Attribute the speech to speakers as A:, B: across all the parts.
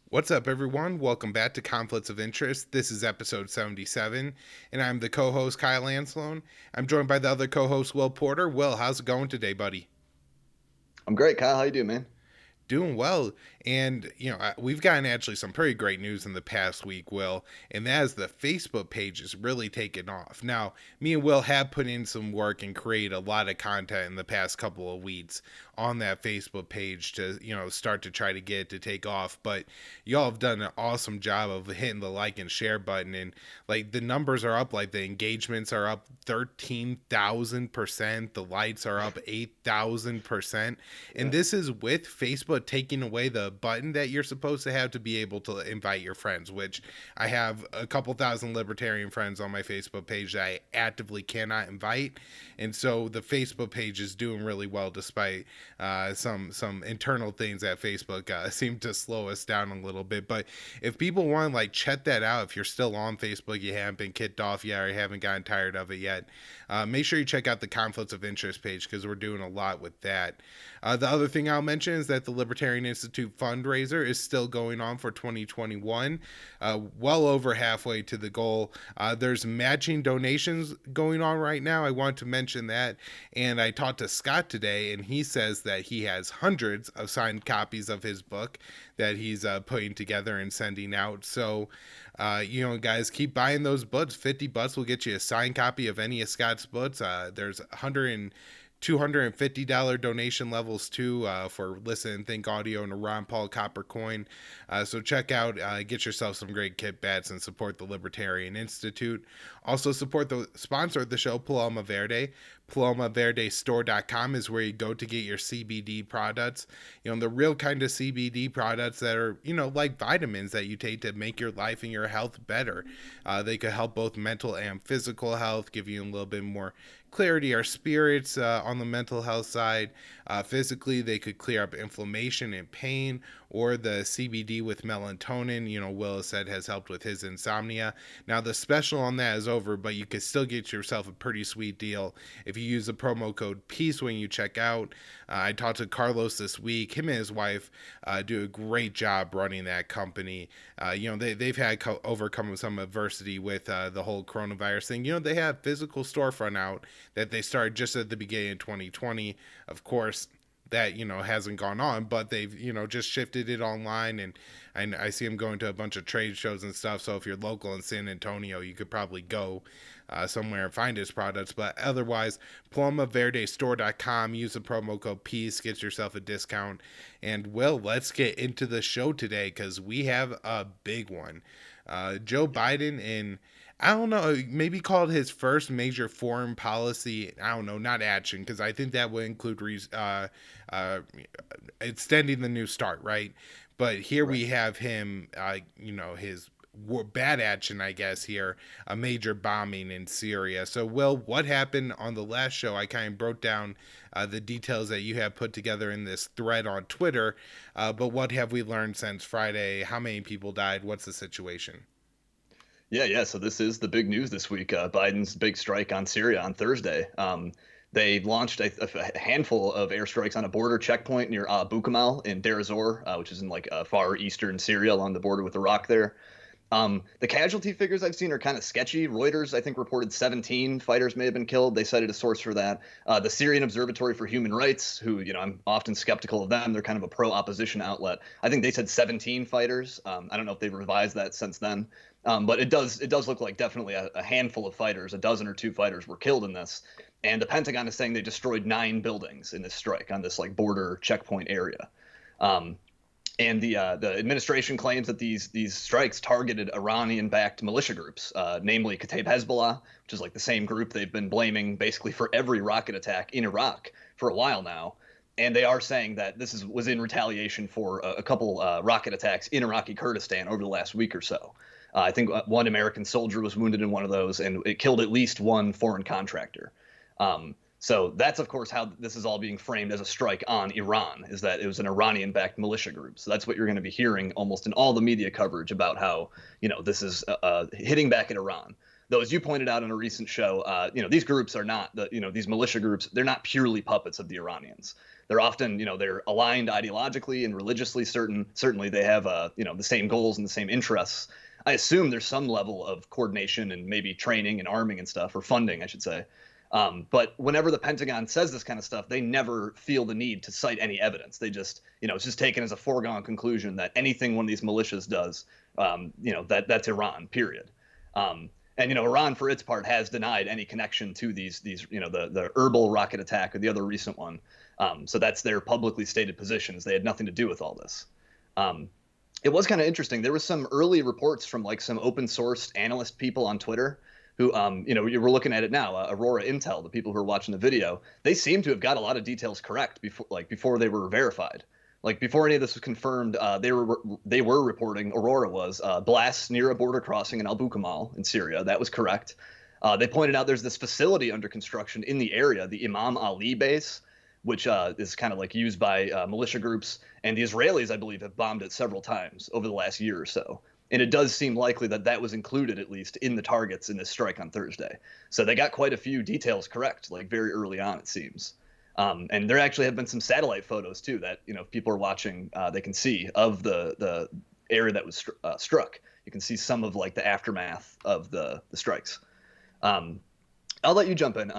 A: What's up, everyone? Welcome back to Conflicts of Interest. This is episode 77, and I'm the co host, Kyle Anslone. I'm joined by the other co host, Will Porter. Will, how's it going today, buddy?
B: I'm great, Kyle. How you doing, man?
A: Doing well. And, we've gotten actually some pretty great news in the past week, Will, and that is the Facebook page is really taken off. Now, me and Will have put in some work and create a lot of content in the past couple of weeks on that Facebook page to, start to try to get it to take off. But y'all have done an awesome job of hitting the like and share button. And, like, the numbers are up, like, the engagements are up 13,000%, the likes are up 8,000%. And
B: Yeah.
A: this is with Facebook taking away the button that you're supposed to have to be able to invite your friends, which I have a couple thousand libertarian friends on my Facebook page that I actively cannot invite. And so the Facebook page is doing really well despite some internal things at Facebook seem to slow us down a little bit. But if people want to like check that out, if you're still on Facebook, you haven't been kicked off yet, or you haven't gotten tired of it yet, make sure you check out the conflicts of interest page because we're doing a lot with that. The other thing I'll mention is that the Libertarian Institute fundraiser is still going on for 2021, well over halfway to the goal. There's matching donations going on right now. I want to mention that. And I talked to Scott today, and he says that he has hundreds of signed copies of his book that he's putting together and sending out. So, guys, keep buying those books. $50 will get you a signed copy of any of Scott's books. There's 100 $250 donation levels too for Listen and Think Audio and a Ron Paul Copper Coin. So check out, get yourself some great kit bats and support the Libertarian Institute. Also support the sponsor of the show, Paloma Verde. PalomaVerdeStore.com is where you go to get your CBD products. The real kind of CBD products that are, like vitamins that you take to make your life and your health better. They could help both mental and physical health, give you a little bit more clarity or spirits on the mental health side. Physically, they could clear up inflammation and pain, or the CBD with melatonin, Will said has helped with his insomnia. Now, the special on that is over, but you could still get yourself a pretty sweet deal if you use the promo code PEACE when you check out. I talked to Carlos this week. Him and his wife do a great job running that company. They've had overcome some adversity with the whole coronavirus thing. They have physical storefront out that they started just at the beginning of 2020. Of course, that hasn't gone on, but they've just shifted it online, and I see them going to a bunch of trade shows and stuff. So if you're local in San Antonio, you could probably go somewhere and find his products. But otherwise, PalomaVerdeStore.com, use the promo code PEACE, get yourself a discount. And Will, let's get into the show today because we have a big one. Joe Biden in, I don't know, maybe called his first major foreign policy. I don't know, not action, because I think that would include uh, extending the New START, right? But here
B: Right.
A: we have him, his bad action, I guess, here, a major bombing in Syria. So, Will, what happened on the last show? I kind of broke down the details that you have put together in this thread on Twitter. But what have we learned since Friday? How many people died? What's the situation?
B: Yeah. So this is the big news this week. Biden's big strike on Syria on Thursday. They launched a handful of airstrikes on a border checkpoint near Bukamal in Deir ez-Zor, which is in like far eastern Syria along the border with Iraq there. The casualty figures I've seen are kind of sketchy. Reuters, I think, reported 17 fighters may have been killed. They cited a source for that. The Syrian Observatory for Human Rights, who, I'm often skeptical of them. They're kind of a pro-opposition outlet. I think they said 17 fighters. I don't know if they've revised that since then. But it does look like definitely a handful of fighters, a dozen or two fighters were killed in this. And the Pentagon is saying they destroyed 9 buildings in this strike on this like border checkpoint area. Um, and the administration claims that these strikes targeted Iranian-backed militia groups, namely Kataib Hezbollah, which is like the same group they've been blaming basically for every rocket attack in Iraq for a while now. And they are saying that this was in retaliation for a couple rocket attacks in Iraqi Kurdistan over the last week or so. I think one American soldier was wounded in one of those, and it killed at least one foreign contractor. So that's, of course, how this is all being framed as a strike on Iran, is that it was an Iranian-backed militia group. So that's what you're going to be hearing almost in all the media coverage about how, this is hitting back at Iran. Though, as you pointed out in a recent show, these groups are not these militia groups. They're not purely puppets of the Iranians. They're often, they're aligned ideologically and religiously. Certainly, they have, the same goals and the same interests. I assume there's some level of coordination and maybe training and arming and stuff, or funding, I should say. But whenever the Pentagon says this kind of stuff, they never feel the need to cite any evidence. They just, it's just taken as a foregone conclusion that anything one of these militias does, that's Iran, period. And Iran, for its part, has denied any connection to these the Erbil rocket attack or the other recent one. So that's their publicly stated positions. They had nothing to do with all this. It was kind of interesting. There was some early reports from like some open source analyst people on Twitter who, you were looking at it now, Aurora Intel, the people who are watching the video, they seem to have got a lot of details correct before they were verified. Like before any of this was confirmed, they were reporting, Aurora was, blasts near a border crossing in Al Bukamal in Syria. That was correct. They pointed out there's this facility under construction in the area, the Imam Ali base, which is kind of like used by militia groups. And the Israelis, I believe, have bombed it several times over the last year or so. And it does seem likely that that was included, at least, in the targets in this strike on Thursday. So they got quite a few details correct, like very early on, it seems. And there actually have been some satellite photos, too, that, if people are watching, they can see of the area that was struck. You can see some of, like, the aftermath of the strikes. I'll let you jump in.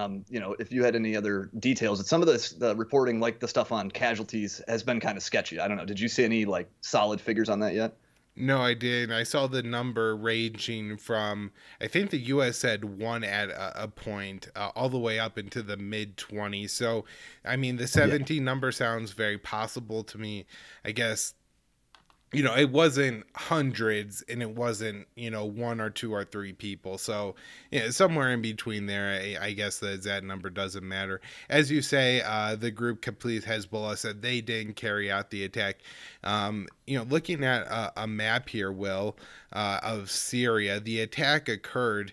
B: If you had any other details. Some of this, the reporting, like the stuff on casualties, has been kind of sketchy. I don't know. Did you see any, like, solid figures on that yet?
A: No, I did. I saw the number ranging from, I think the U.S. said one at a point, all the way up into the mid 20s. So, I mean, the 17 number sounds very possible to me. I guess, it wasn't hundreds and it wasn't, one or two or three people. So, somewhere in between there, I guess that number doesn't matter. As you say, the group Complete Hezbollah said they didn't carry out the attack. Looking at a map here, Will, of Syria, the attack occurred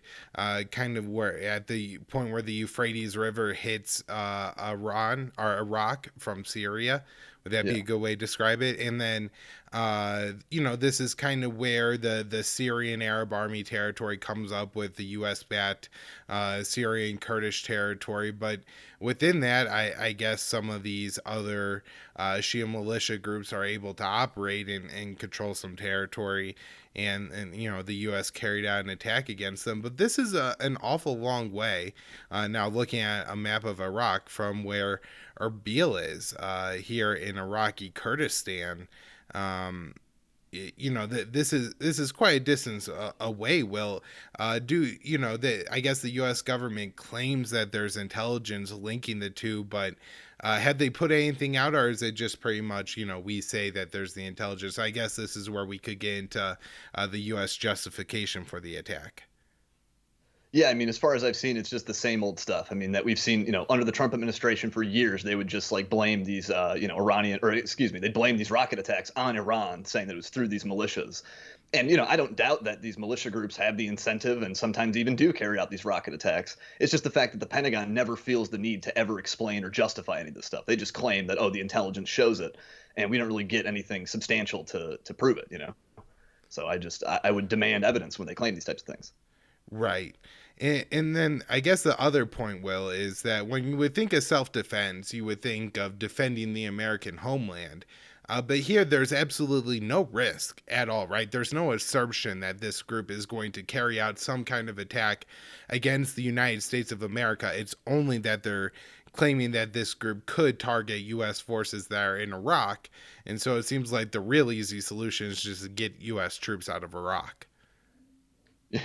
A: kind of where at the point where the Euphrates River hits Iran or Iraq from Syria. Would that be a good way to describe it? And then, this is kind of where the Syrian Arab Army territory comes up with the U.S.-backed Syrian Kurdish territory. But within that, I guess some of these other Shia militia groups are able to operate and control some territory. And the U.S. carried out an attack against them. But this is an awful long way. Now, looking at a map of Iraq from where Erbil is here in Iraqi Kurdistan, this is quite a distance away. Will I guess the U.S. government claims that there's intelligence linking the two, but have they put anything out, or is it just pretty much we say that there's the intelligence? I guess this is where we could get into the U.S. justification for the attack.
B: Yeah, I mean, as far as I've seen, it's just the same old stuff. I mean, that we've seen, under the Trump administration for years, they would just like blame these, they'd blame these rocket attacks on Iran, saying that it was through these militias. And, I don't doubt that these militia groups have the incentive and sometimes even do carry out these rocket attacks. It's just the fact that the Pentagon never feels the need to ever explain or justify any of this stuff. They just claim that, the intelligence shows it, and we don't really get anything substantial to prove it. So I would demand evidence when they claim these types of things.
A: Right. And then I guess the other point, Will, is that when you would think of self-defense, you would think of defending the American homeland. But here, there's absolutely no risk at all, right? There's no assertion that this group is going to carry out some kind of attack against the United States of America. It's only that they're claiming that this group could target U.S. forces that are in Iraq. And so it seems like the real easy solution is just to get U.S. troops out of Iraq.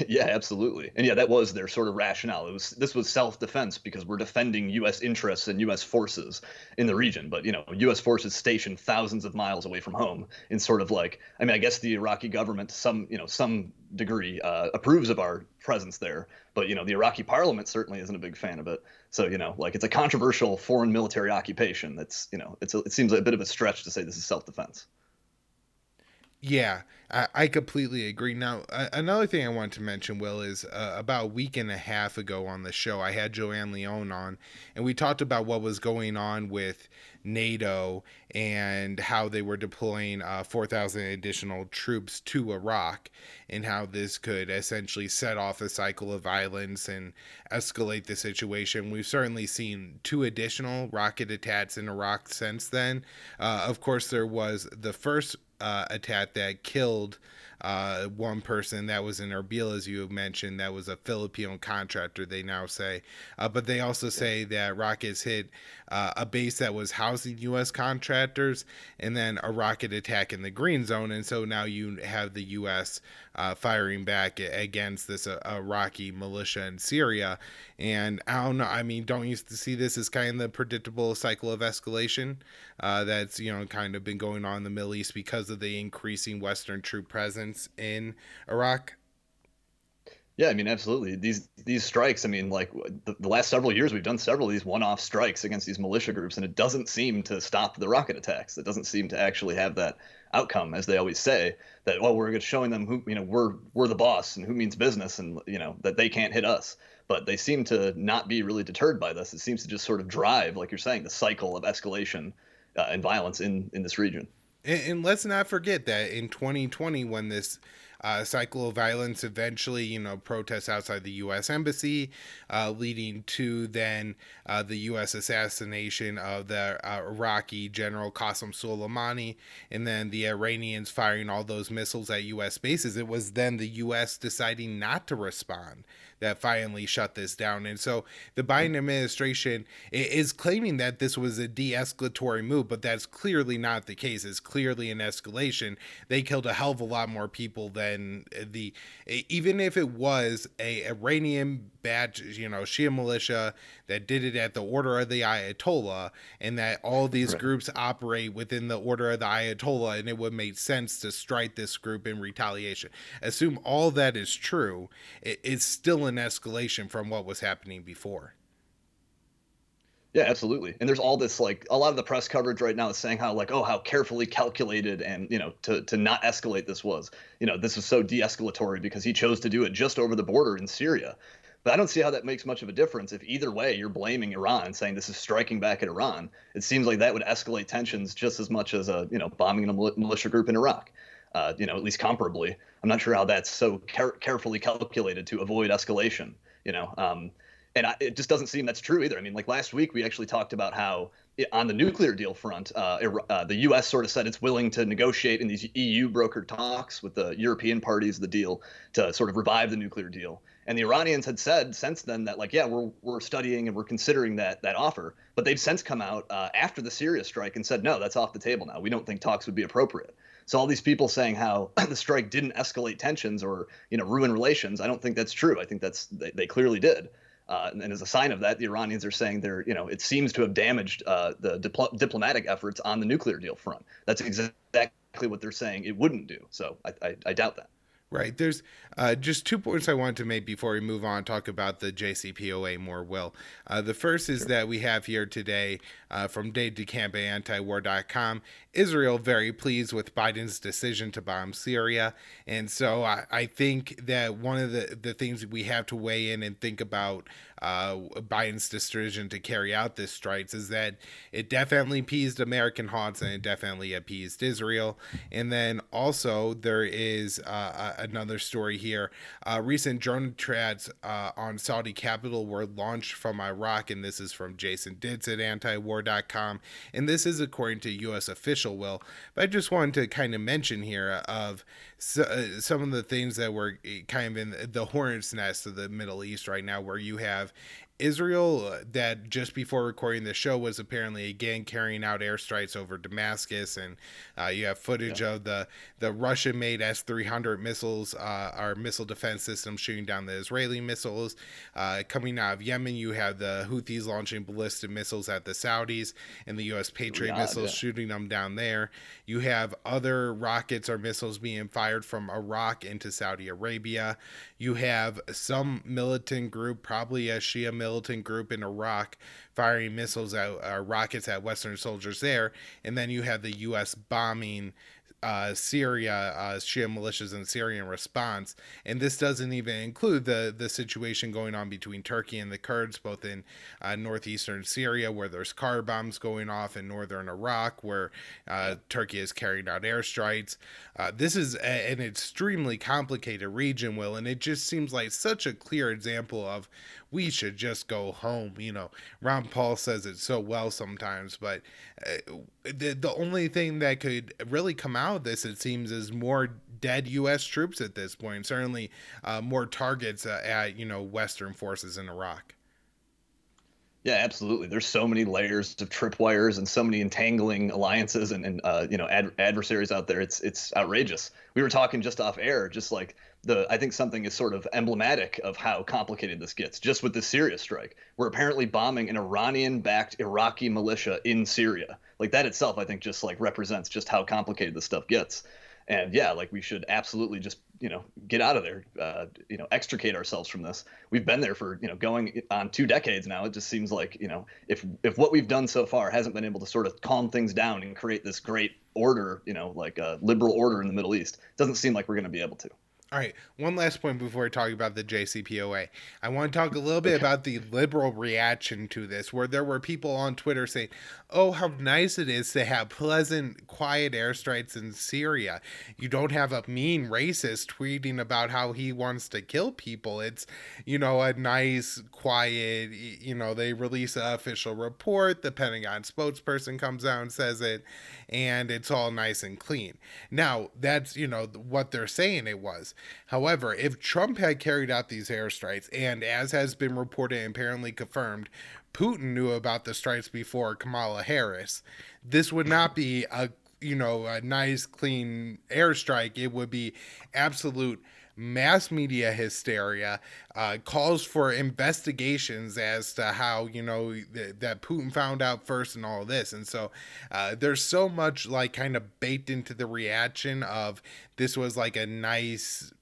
B: Yeah, absolutely. And yeah, that was their sort of rationale. This was self-defense because we're defending U.S. interests and U.S. forces in the region. But, U.S. forces stationed thousands of miles away from home in sort of like, I mean, I guess the Iraqi government, to some degree, approves of our presence there. But, the Iraqi parliament certainly isn't a big fan of it. So, it's a controversial foreign military occupation. It seems like a bit of a stretch to say this is self-defense.
A: Yeah, I completely agree. Now, another thing I wanted to mention, Will, is about a week and a half ago on the show, I had Joanne Leone on, and we talked about what was going on with NATO and how they were deploying 4,000 additional troops to Iraq, and how this could essentially set off a cycle of violence and escalate the situation. We've certainly seen 2 additional rocket attacks in Iraq since then. Of course, there was the first attack that killed 1 person. That was in Erbil, as you mentioned. That was a Filipino contractor, they now say. But they also say that rockets hit a base that was housing U.S. contractors, and then a rocket attack in the Green Zone. And so now you have the U.S. Firing back against this Iraqi militia in Syria. And I don't know. I mean, don't you see this as kind of the predictable cycle of escalation that's kind of been going on in the Middle East because of the increasing Western troop presence in Iraq?
B: Yeah, I mean, absolutely. These strikes, I mean, like the last several years, we've done several of these one-off strikes against these militia groups, and it doesn't seem to stop the rocket attacks. It doesn't seem to actually have that outcome, as they always say, that, well, we're showing them who, we're the boss and who means business, and that they can't hit us. But they seem to not be really deterred by this. It seems to just sort of drive, like you're saying, the cycle of escalation and violence in this region.
A: And let's not forget that in 2020, when this cycle of violence eventually, protests outside the U.S. Embassy, leading to then the U.S. assassination of the Iraqi General Qasem Soleimani, and then the Iranians firing all those missiles at U.S. bases. It was then the U.S. deciding not to respond that finally shut this down. And so the Biden administration is claiming that this was a de-escalatory move, but that's clearly not the case. It's clearly an escalation. They killed a hell of a lot more people than even if it was a Iranian bad, Shia militia that did it at the order of the Ayatollah, and that all these
B: Right.
A: groups operate within the order of the Ayatollah, and it would make sense to strike this group in retaliation. Assume all that is true, it's still an escalation from what was happening before.
B: Yeah, absolutely. And there's all this like a lot of the press coverage right now is saying how like, oh, how carefully calculated and to not escalate this was. This was so de-escalatory because he chose to do it just over the border in Syria. But I don't see how that makes much of a difference if either way you're blaming Iran, saying this is striking back at Iran. It seems like that would escalate tensions just as much as bombing a militia group in Iraq. At least comparably. I'm not sure how that's so carefully calculated to avoid escalation. You know, and it just doesn't seem that's true either. I mean, like last week we actually talked about how on the nuclear deal front, the U.S. sort of said it's willing to negotiate in these EU brokered talks with the European parties of the deal to sort of revive the nuclear deal. And the Iranians had said since then that like, yeah, we're studying and we're considering that offer. But they've since come out after the Syria strike and said, no, that's off the table now. We don't think talks would be appropriate. So all these people saying how the strike didn't escalate tensions or ruin relations, I don't think that's true. I think they clearly did. And as a sign of that, the Iranians are saying it seems to have damaged the diplomatic efforts on the nuclear deal front. That's exactly what they're saying it wouldn't do. So I doubt that.
A: Right. There's just 2 points I wanted to make before we move on and talk about the JCPOA more, Will. The first is
B: Sure.
A: that we have here today from Dave DeCamp at antiwar.com, Israel very pleased with Biden's decision to bomb Syria. And so I think that one of the things we have to weigh in and think about Biden's decision to carry out this strikes is that it definitely appeased American hearts and it definitely appeased Israel. And then also there is another story here. Recent drone attacks on Saudi capital were launched from Iraq, and this is from Jason Ditz at antiwar.com. And this is according to U.S. official, Will. But I just wanted to kind of mention here of some of the things that were kind of in the hornet's nest of the Middle East right now, where you have Israel that just before recording the show was apparently again carrying out airstrikes over Damascus, and you have footage of the Russian-made S-300 missiles, our missile defense system shooting down the Israeli missiles. Coming out of Yemen, you have the Houthis launching ballistic missiles at the Saudis, and the U.S. Patriot missiles shooting them down there. You have other rockets or missiles being fired from Iraq into Saudi Arabia. You have some militant group, probably a Shia militant group in Iraq, firing missiles at rockets at Western soldiers there. And then you have the U.S. bombing Syria, Shia militias in Syria in response. And this doesn't even include the situation going on between Turkey and the Kurds, both in northeastern Syria, where there's car bombs going off, in northern Iraq, where Turkey is carrying out airstrikes. This is an extremely complicated region, Will, and it just seems like such a clear example of we should just go home. Ron Paul says it so well sometimes, but the only thing that could really come out of this, it seems, is more dead U.S. troops at this point. Certainly, more targets at Western forces in Iraq.
B: Yeah, absolutely. There's so many layers of tripwires and so many entangling alliances and adversaries out there. It's outrageous. We were talking just off air, just like I think something is sort of emblematic of how complicated this gets. Just with the Syria strike, we're apparently bombing an Iranian-backed Iraqi militia in Syria. Like that itself, I think just like represents just how complicated this stuff gets. And yeah, like we should absolutely just get out of there, extricate ourselves from this. We've been there for going on 2 decades now. It just seems like if what we've done so far hasn't been able to sort of calm things down and create this great order, like a liberal order in the Middle East, it doesn't seem like we're going to be able to.
A: All right, one last point before we talk about the JCPOA. I want to talk a little bit
B: Okay.
A: about the liberal reaction to this, where there were people on Twitter saying, oh, how nice it is to have pleasant, quiet airstrikes in Syria. You don't have a mean racist tweeting about how he wants to kill people. It's, a nice, quiet, they release an official report. The Pentagon spokesperson comes out and says it, and it's all nice and clean. Now, that's, what they're saying it was. However, if Trump had carried out these airstrikes, and as has been reported and apparently confirmed, Putin knew about the strikes before Kamala Harris, this would not be a nice, clean airstrike. It would be absolute mass media hysteria, calls for investigations as to how that Putin found out first and all this. And so there's so much like kind of baked into the reaction of this was like a nice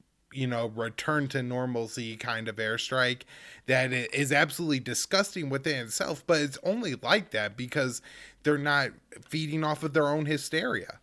A: return to normalcy kind of airstrike that it is absolutely disgusting within itself, but it's only like that because they're not feeding off of their own hysteria.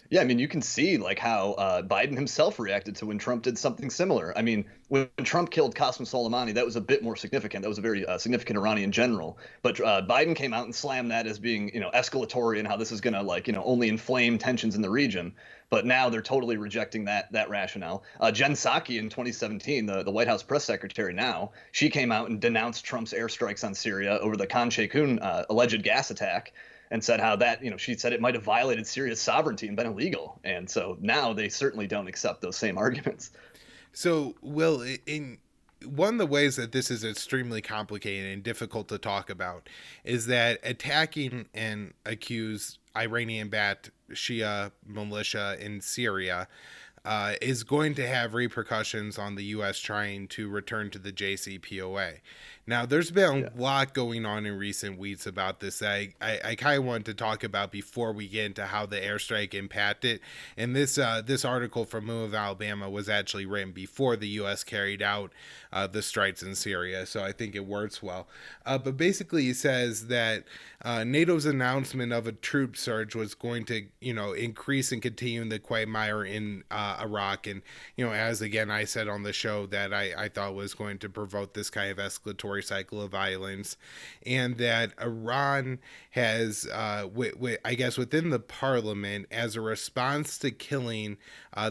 B: Yeah, I mean, you can see like how Biden himself reacted to when Trump did something similar. I mean, when Trump killed Qasem Soleimani, that was a bit more significant. That was a very significant Iranian general. But Biden came out and slammed that as being, escalatory and how this is going to like, only inflame tensions in the region. But now they're totally rejecting that rationale. Jen Psaki in 2017, the White House press secretary now, she came out and denounced Trump's airstrikes on Syria over the Khan Sheikhoun alleged gas attack, and said how that, she said it might have violated Syria's sovereignty and been illegal. And so now they certainly don't accept those same arguments.
A: So, Will, in one of the ways that this is extremely complicated and difficult to talk about is that attacking and accuse Iranian-backed Shia militia in Syria is going to have repercussions on the U.S. trying to return to the JCPOA. Now, there's been a lot going on in recent weeks about this. I kind of wanted to talk about before we get into how the airstrike impacted. And this article from Moon of Alabama was actually written before the U.S. carried out the strikes in Syria, so I think it works well. But basically, he says that NATO's announcement of a troop surge was going to, increase and continue the quagmire in Iraq. And, as again I said on the show, that I thought was going to provoke this kind of escalatory cycle of violence, and that Iran has, I guess, within the parliament, as a response to killing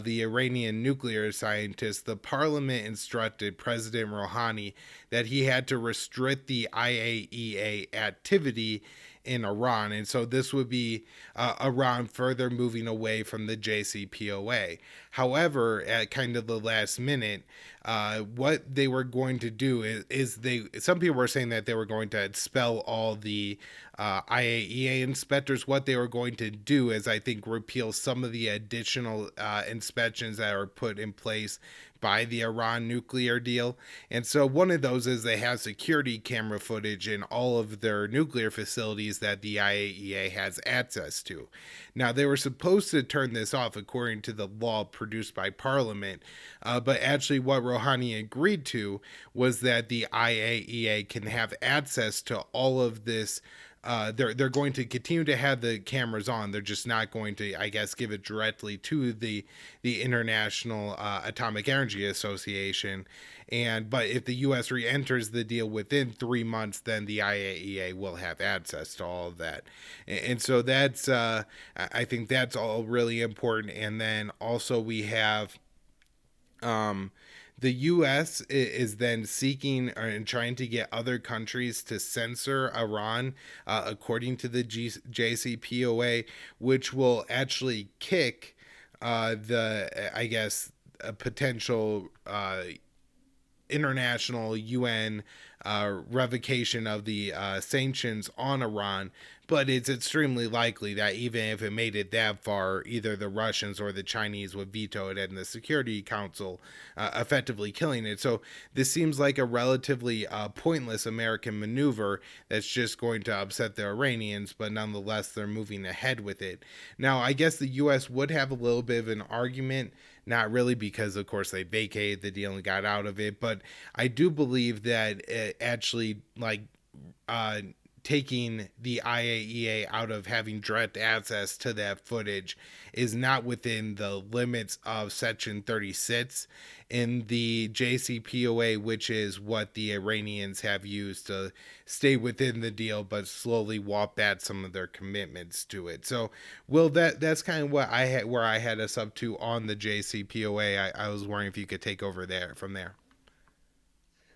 A: the Iranian nuclear scientist, the parliament instructed President Rouhani that he had to restrict the IAEA activity in Iran. And so this would be Iran further moving away from the JCPOA. However, at kind of the last minute, what they were going to do is some people were saying that they were going to expel all the IAEA inspectors. What they were going to do is, I think, repeal some of the additional inspections that are put in place by the Iran nuclear deal. And so one of those is they have security camera footage in all of their nuclear facilities that the IAEA has access to. Now, they were supposed to turn this off according to the law produced by Parliament, but actually what Rouhani agreed to was that the IAEA can have access to all of this they're going to continue to have the cameras on. They're just not going to, I guess, give it directly to the International Atomic Energy Association. And but if the U.S. re-enters the deal within 3 months, then the IAEA will have access to all of that. And so that's I think that's all really important. And then also we have um, the U.S. is then seeking and trying to get other countries to censor Iran, according to the JCPOA, which will actually kick the, I guess, a potential international UN revocation of the sanctions on Iran. But it's extremely likely that even if it made it that far, either the Russians or the Chinese would veto it in the Security Council, effectively killing it. So this seems like a relatively pointless American maneuver that's just going to upset the Iranians, but nonetheless, they're moving ahead with it. Now, I guess the U.S. would have a little bit of an argument, not really, because of course they vacated the deal and got out of it, but I do believe that it actually, like, uh, taking the IAEA out of having direct access to that footage is not within the limits of Section 36 in the JCPOA, which is what the Iranians have used to stay within the deal but slowly walk back some of their commitments to it. So, Will, that's kind of what I had, where I had us up to on the JCPOA. I was wondering if you could take over there from there.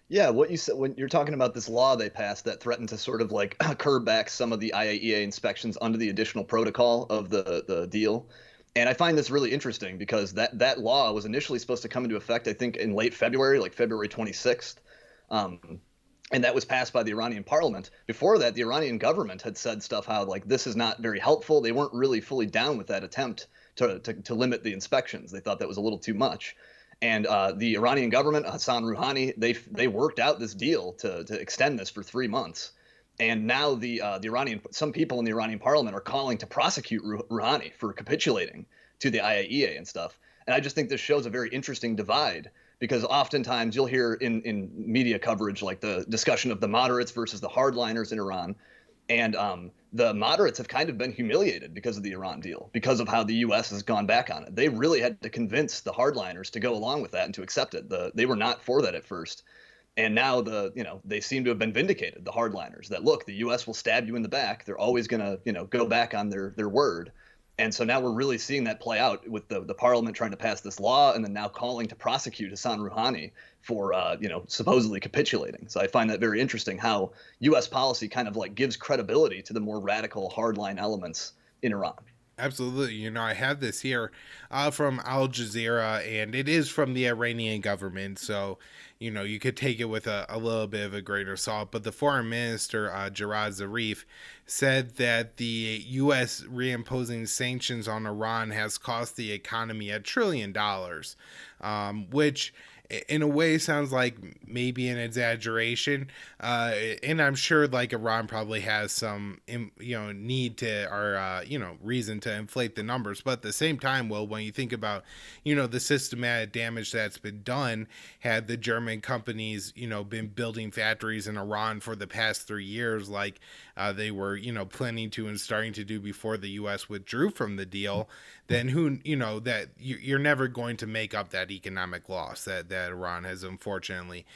B: Yeah, what you said when you're talking about this law they passed that threatened to sort of like curb back some of the IAEA inspections under the additional protocol of the deal. And I find this really interesting because that law was initially supposed to come into effect, I think, in late February, like February 26th. Um, and that was passed by the Iranian parliament. Before that, the Iranian government had said stuff how like this is not very helpful. They weren't really fully down with that attempt to limit the inspections. They thought that was a little too much. And the Iranian government, Hassan Rouhani, they worked out this deal to extend this for 3 months. And now the Iranian some people in the Iranian parliament are calling to prosecute Rouhani for capitulating to the IAEA and stuff. And I just think this shows a very interesting divide because oftentimes you'll hear in media coverage like the discussion of the moderates versus the hardliners in Iran. And the moderates have kind of been humiliated because of the Iran deal, because of how the U.S. has gone back on it. They really had to convince the hardliners to go along with that and to accept it. They were not for that at first. And now they seem to have been vindicated, the hardliners, that look, the U.S. will stab you in the back. They're always going to, go back on their word. And so now we're really seeing that play out with the parliament trying to pass this law and then now calling to prosecute Hassan Rouhani for, supposedly capitulating. So I find that very interesting how U.S. policy kind of like gives credibility to the more radical hardline elements in Iran.
A: Absolutely. I have this here from Al Jazeera, and it is from the Iranian government. So, you could take it with a little bit of a grain of salt. But the foreign minister, Jarrad Zarif, said that the U.S. reimposing sanctions on Iran has cost the economy $1 trillion, which in a way sounds like maybe an exaggeration, and I'm sure like Iran probably has some need to or reason to inflate the numbers, but at the same time, well, when you think about the systematic damage that's been done, had the German companies been building factories in Iran for the past 3 years like they were planning to and starting to do before the U.S. withdrew from the deal, then who that you're never going to make up that economic loss that Iran has unfortunately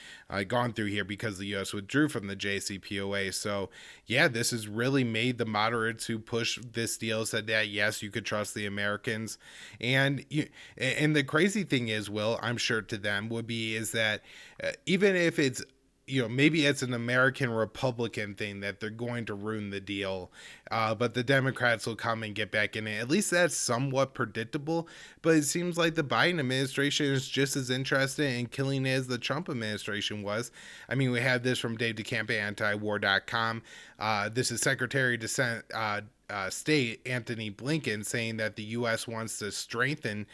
A: gone through here because the U.S. withdrew from the JCPOA. So yeah, this has really made the moderates who push this deal said that yes, you could trust the Americans, and the crazy thing is, Will, I'm sure to them would be is that even if it's maybe it's an American Republican thing that they're going to ruin the deal, but the Democrats will come and get back in it. At least that's somewhat predictable, but it seems like the Biden administration is just as interested in killing it as the Trump administration was. I mean, we have this from Dave DeCamp at antiwar.com. This is Secretary of State Anthony Blinken saying that the U.S. wants to strengthen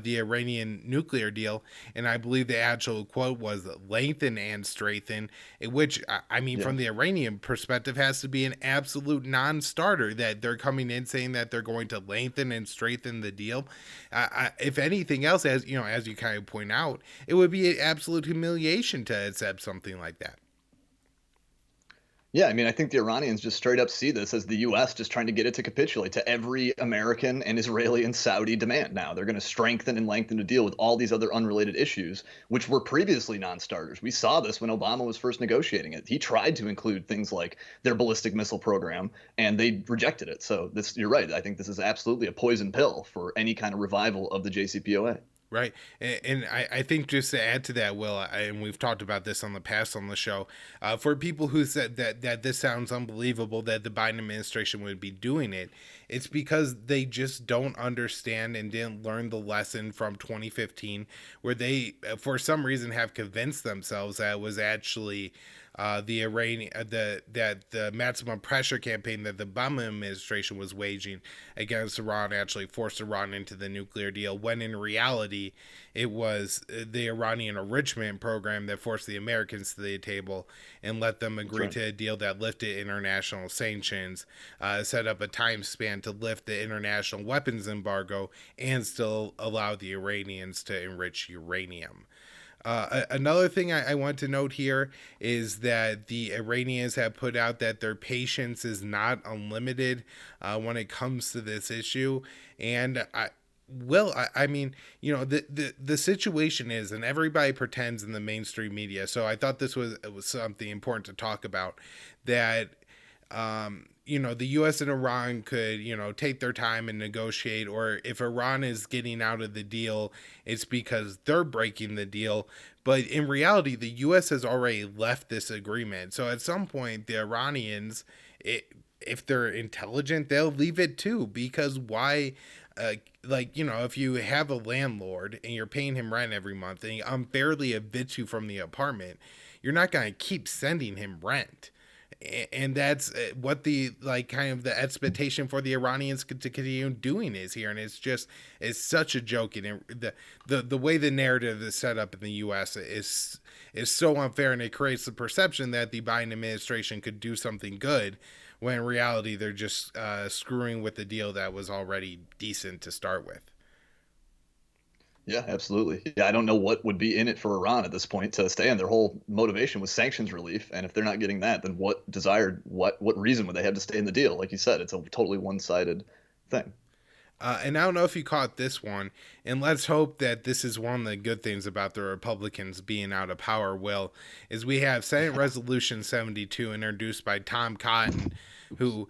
A: the Iranian nuclear deal, and I believe the actual quote was lengthen and strengthen, which I mean,
B: Yeah.
A: from the Iranian perspective, has to be an absolute non-starter. That they're coming in saying that they're going to lengthen and strengthen the deal. If anything else, as as you kind of point out, it would be an absolute humiliation to accept something like that.
B: Yeah, I mean, I think the Iranians just straight up see this as the U.S. just trying to get it to capitulate to every American and Israeli and Saudi demand now. They're going to strengthen and lengthen to deal with all these other unrelated issues, which were previously non starters. We saw this when Obama was first negotiating it. He tried to include things like their ballistic missile program, and they rejected it. So, you're right. I think this is absolutely a poison pill for any kind of revival of the JCPOA.
A: Right. And I think just to add to that, Will, and we've talked about this on the past on the show, for people who said that this sounds unbelievable that the Biden administration would be doing it, it's because they just don't understand and didn't learn the lesson from 2015, where they, for some reason, have convinced themselves that it was actually the Iranian the maximum pressure campaign that the Obama administration was waging against Iran actually forced Iran into the nuclear deal, when in reality it was the Iranian enrichment program that forced the Americans to the table and let them
B: That's
A: agree
B: right.
A: to a deal that lifted international sanctions, set up a time span to lift the international weapons embargo, and still allow the Iranians to enrich uranium. Another thing I want to note here is that the Iranians have put out that their patience is not unlimited when it comes to this issue. And I mean, the situation is, and everybody pretends in the mainstream media. So I thought it was something important to talk about, that the U.S. and Iran could, take their time and negotiate, or if Iran is getting out of the deal, it's because they're breaking the deal. But in reality, the U.S. has already left this agreement. So at some point, the Iranians, if they're intelligent, they'll leave it too. Because why? If you have a landlord and you're paying him rent every month and he unfairly evicts you from the apartment, you're not going to keep sending him rent. And that's what the kind of the expectation for the Iranians to continue doing is here, and it's such a joke. And the way the narrative is set up in the U.S. is so unfair, and it creates the perception that the Biden administration could do something good, when in reality they're just screwing with the deal that was already decent to start with.
B: Yeah, absolutely. Yeah, I don't know what would be in it for Iran at this point to stay in. Their whole motivation was sanctions relief, and if they're not getting that, then what reason would they have to stay in the deal? Like you said, it's a totally one-sided thing.
A: And I don't know if you caught this one, and let's hope that this is one of the good things about the Republicans being out of power, Will, is we have Senate Resolution 72 introduced by Tom Cotton, who,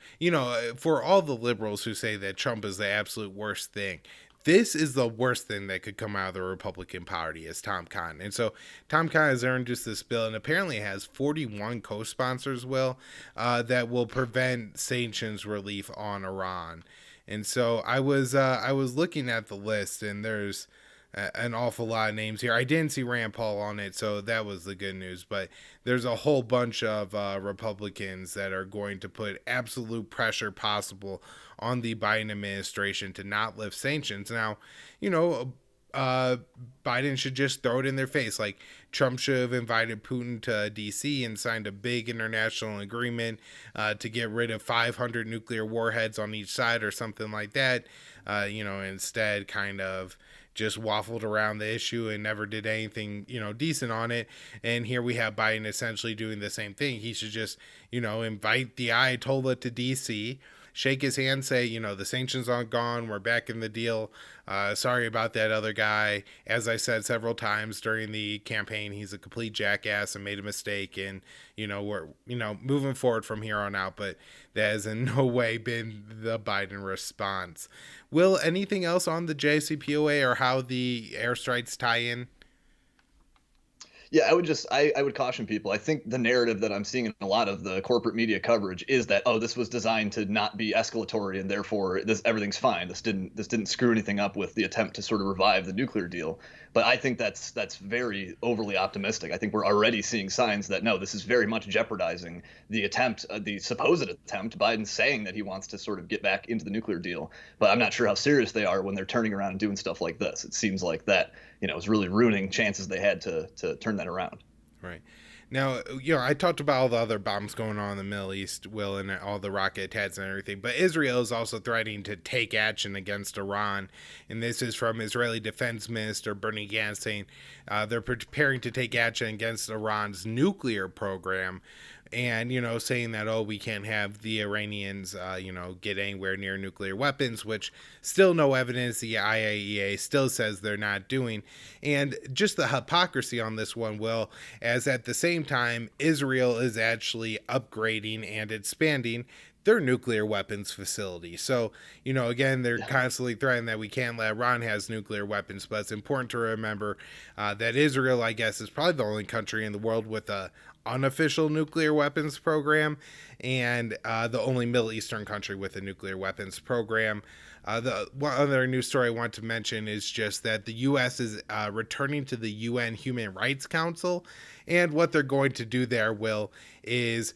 A: for all the liberals who say that Trump is the absolute worst thing, this is the worst thing that could come out of the Republican Party, is Tom Cotton. And so Tom Cotton has earned just this bill and apparently has 41 co-sponsors, Will, that will prevent sanctions relief on Iran. And so I was looking at the list, and there's an awful lot of names here. I didn't see Rand Paul on it, so that was the good news. But there's a whole bunch of Republicans that are going to put absolute pressure possible on the Biden administration to not lift sanctions. Now, you know, uh, Biden should just throw it in their face. Like, Trump should have invited Putin to D.C. and signed a big international agreement to get rid of 500 nuclear warheads on each side or something like that. Instead, kind of just waffled around the issue and never did anything, decent on it. And here we have Biden essentially doing the same thing. He should just, invite the Ayatollah to D.C., shake his hand, say, the sanctions aren't gone. We're back in the deal. Sorry about that other guy. As I said several times during the campaign, he's a complete jackass and made a mistake. And, we're, moving forward from here on out. But that has in no way been the Biden response. Will, anything else on the JCPOA or how the airstrikes tie in?
B: Yeah, I would caution people. I think the narrative that I'm seeing in a lot of the corporate media coverage is that, oh, this was designed to not be escalatory and therefore this everything's fine. This didn't screw anything up with the attempt to sort of revive the nuclear deal. But I think that's very overly optimistic. I think we're already seeing signs that no, this is very much jeopardizing the attempt, the supposed attempt, Biden saying that he wants to sort of get back into the nuclear deal. But I'm not sure how serious they are when they're turning around and doing stuff like this. It seems like that, is really ruining chances they had to turn that around.
A: Right. Now, I talked about all the other bombs going on in the Middle East, Will, and all the rocket attacks and everything, but Israel is also threatening to take action against Iran. And this is from Israeli Defense Minister Benny Gantz saying they're preparing to take action against Iran's nuclear program. and saying that, oh, we can't have the Iranians get anywhere near nuclear weapons, which still no evidence. The IAEA still says they're not doing. And just the hypocrisy on this one, Will, as at the same time Israel is actually upgrading and expanding their nuclear weapons facility. So, again, they're constantly threatening that we can't let Iran has nuclear weapons, but it's important to remember that Israel, I guess, is probably the only country in the world with a unofficial nuclear weapons program, and the only Middle Eastern country with a nuclear weapons program. The one other news story I want to mention is just that the U.S. is returning to the UN Human Rights Council, and what they're going to do there, Will, is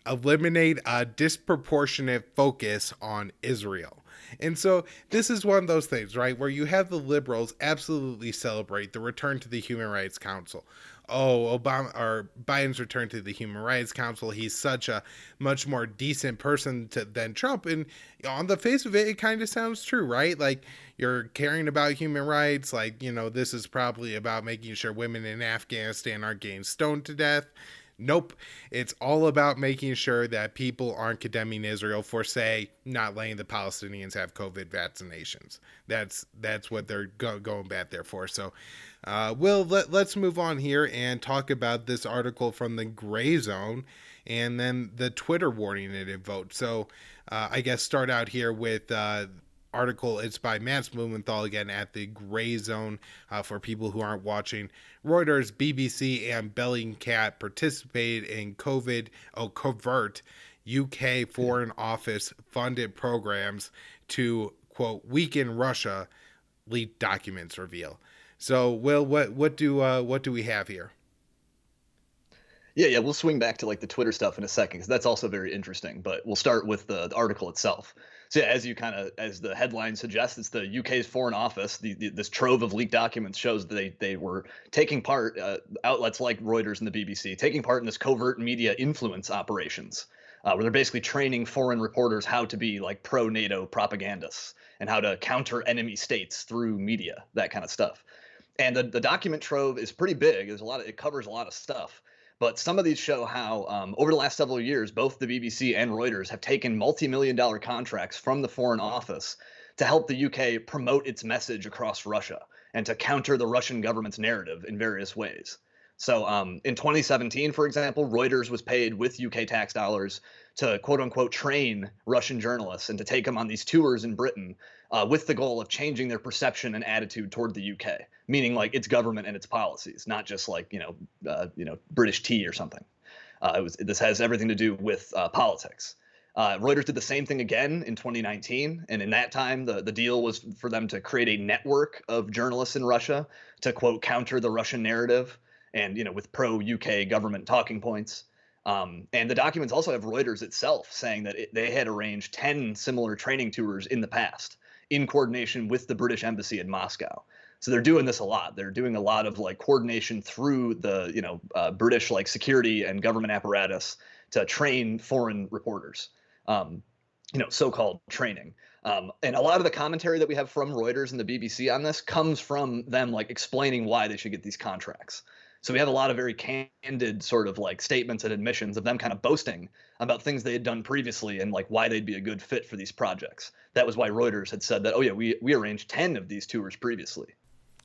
A: eliminate a disproportionate focus on Israel. And so this is one of those things, right, where you have the liberals absolutely celebrate the return to the Human Rights Council. Oh, Biden's return to the Human Rights Council. He's such a much more decent person than Trump. And on the face of it, it kind of sounds true, right? Like, you're caring about human rights. Like, this is probably about making sure women in Afghanistan aren't getting stoned to death. Nope. It's all about making sure that people aren't condemning Israel for, say, not letting the Palestinians have COVID vaccinations. That's what they're going back there for. So, let's move on here and talk about this article from the Gray Zone and then the Twitter warning it invoked. So, I guess start out here with article. It's by Matt Blumenthal again at the Gray Zone. For people who aren't watching, Reuters, BBC, and Bellingcat participated in covert UK Foreign Office funded programs to, quote, weaken Russia, leaked documents reveal. So, Will, what do we have here?
B: Yeah, we'll swing back to like the Twitter stuff in a second because that's also very interesting. But we'll start with the article itself. So yeah, as the headline suggests, it's the UK's Foreign Office. This trove of leaked documents shows that they were taking part, outlets like Reuters and the BBC, taking part in this covert media influence operations, where they're basically training foreign reporters how to be like pro-NATO propagandists and how to counter enemy states through media, that kind of stuff. And the document trove is pretty big. It covers a lot of stuff. But some of these show how over the last several years, both the BBC and Reuters have taken multi-million-dollar contracts from the Foreign Office to help the UK promote its message across Russia and to counter the Russian government's narrative in various ways. So in 2017, for example, Reuters was paid with UK tax dollars to quote unquote train Russian journalists and to take them on these tours in Britain with the goal of changing their perception and attitude toward the UK, meaning like its government and its policies, not just like, British tea or something. This has everything to do with politics. Reuters did the same thing again in 2019. And in that time, the deal was for them to create a network of journalists in Russia to, quote, counter the Russian narrative and, with pro-UK government talking points. And the documents also have Reuters itself saying that they had arranged 10 similar training tours in the past in coordination with the British embassy in Moscow. So they're doing this a lot. They're doing a lot of like coordination through the British like security and government apparatus to train foreign reporters. So-called training. And a lot of the commentary that we have from Reuters and the BBC on this comes from them like explaining why they should get these contracts. So we have a lot of very candid sort of like statements and admissions of them kind of boasting about things they had done previously and like why they'd be a good fit for these projects. That was why Reuters had said that, oh yeah, we arranged 10 of these tours previously.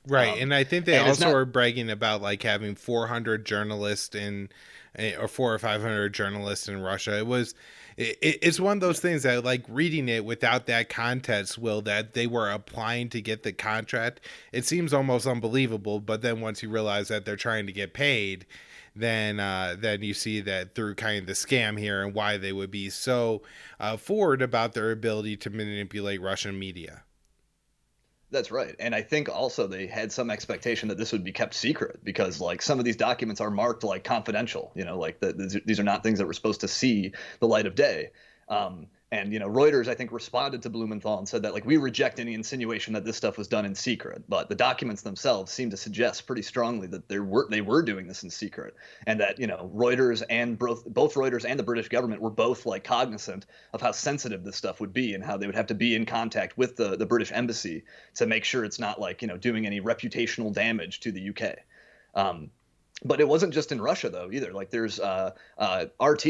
A: Right, and I think they also were bragging about like having 400 journalists or 400 or 500 journalists in Russia. It's one of those things that, like, reading it without that context, Will, that they were applying to get the contract, it seems almost unbelievable. But then once you realize that they're trying to get paid, then you see that through kind of the scam here and why they would be so forward about their ability to manipulate Russian media.
B: That's right. And I think also they had some expectation that this would be kept secret because like some of these documents are marked like confidential, like these are not things that were supposed to see the light of day. And Reuters, I think, responded to Blumenthal and said that like we reject any insinuation that this stuff was done in secret. But the documents themselves seem to suggest pretty strongly that they were doing this in secret, and that Reuters and both Reuters and the British government were both like cognizant of how sensitive this stuff would be and how they would have to be in contact with the British embassy to make sure it's not like doing any reputational damage to the UK. But it wasn't just in Russia though either. Like there's RT.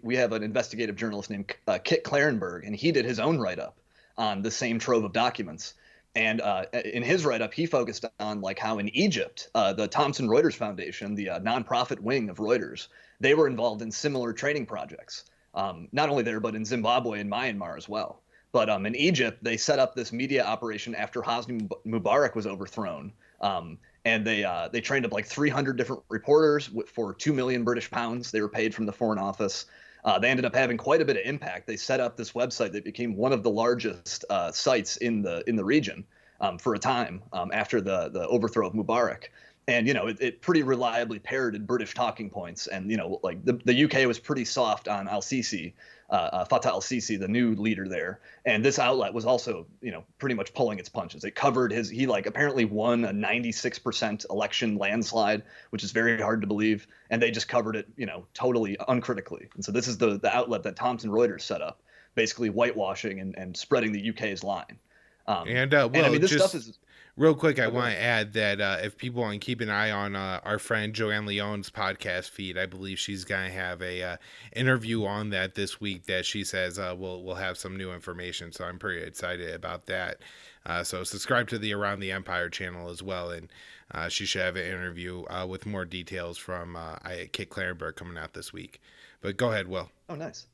B: We have an investigative journalist named Kit Clarenberg, and he did his own write up on the same trove of documents. And in his write up, he focused on like how in Egypt, the Thomson Reuters Foundation, the nonprofit wing of Reuters, they were involved in similar training projects. Not only there, but in Zimbabwe and Myanmar as well. But in Egypt, they set up this media operation after Hosni Mubarak was overthrown. And they trained up like 300 different reporters for 2 million British pounds. They were paid from the Foreign Office. They ended up having quite a bit of impact. They set up this website that became one of the largest sites in the region for a time after the overthrow of Mubarak. And it pretty reliably parroted British talking points. And like the UK was pretty soft on al-Sisi, Fatah al-Sisi, the new leader there. And this outlet was also pretty much pulling its punches. It covered he like apparently won a 96% election landslide, which is very hard to believe. And they just covered it totally uncritically. And so this is the outlet that Thomson Reuters set up, basically whitewashing and spreading the UK's line.
A: And
B: and I
A: well,
B: mean, this stuff
A: just
B: is.
A: real quick, I
B: Oh, go
A: want
B: ahead.
A: to add that if people want to keep an eye on our friend Joanne Leone's podcast feed, I believe she's going to have a interview on that this week that she says will have some new information. So I'm pretty excited about that. So subscribe to the Around the Empire channel as well, and she should have an interview with more details from Kit Clarenberg coming out this week. But go ahead, Will.
B: Oh, nice.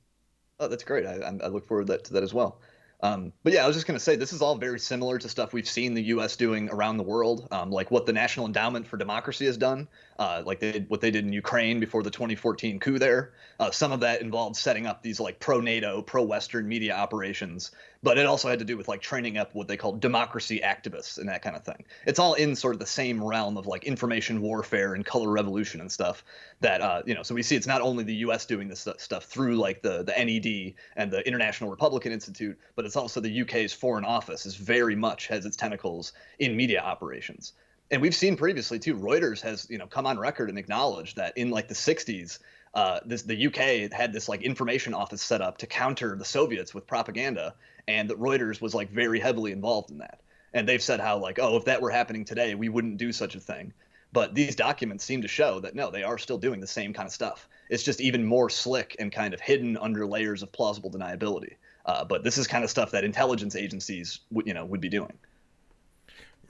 B: Oh, that's great. I look forward to that as well. But yeah, I was just going to say this is all very similar to stuff we've seen the U.S. doing around the world, like what the National Endowment for Democracy has done, like what they did in Ukraine before the 2014 coup there. Some of that involved setting up these like pro-NATO, pro-Western media operations, but it also had to do with like training up what they call democracy activists and that kind of thing. It's all in sort of the same realm of like information warfare and color revolution and stuff that so we see it's not only the U.S. doing this stuff through like the NED and the International Republican Institute, but it's also the UK's Foreign Office is very much has its tentacles in media operations. And we've seen previously too, Reuters has come on record and acknowledged that in like the 60s, the UK had this like information office set up to counter the Soviets with propaganda, and that Reuters was like very heavily involved in that. And they've said how like, oh, if that were happening today, we wouldn't do such a thing. But these documents seem to show that no, they are still doing the same kind of stuff. It's just even more slick and kind of hidden under layers of plausible deniability. But this is kind of stuff that intelligence agencies would be doing.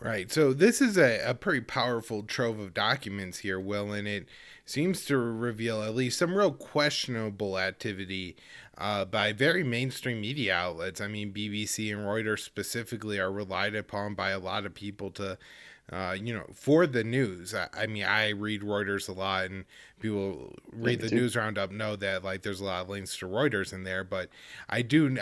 A: Right. So this is a pretty powerful trove of documents here, Will, and it seems to reveal at least some real questionable activity by very mainstream media outlets. I mean, BBC and Reuters specifically are relied upon by a lot of people to, for the news. I mean, I read Reuters a lot, and people
B: Yeah,
A: read
B: me
A: the
B: too.
A: news roundup know that like there's a lot of links to Reuters in there, but I don't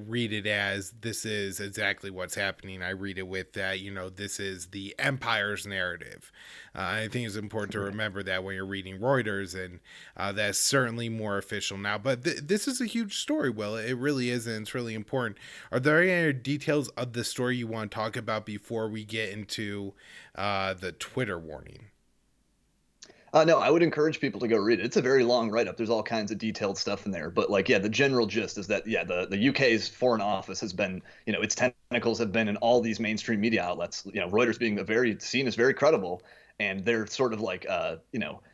A: read it as this is exactly what's happening. I read it with that this is the empire's narrative. I think it's important to
B: Right.
A: remember that when you're reading Reuters, and that's certainly more official now. But this is a huge story, Will. It really is, and it's really important. Are there any other details of the story you want to talk about before we get into the Twitter warning?
B: No, I would encourage people to go read it. It's a very long write-up. There's all kinds of detailed stuff in there. But like, yeah, the general gist is that yeah, the UK's Foreign Office has been, its tentacles have been in all these mainstream media outlets. Reuters being a very seen as very credible, and they're sort of like,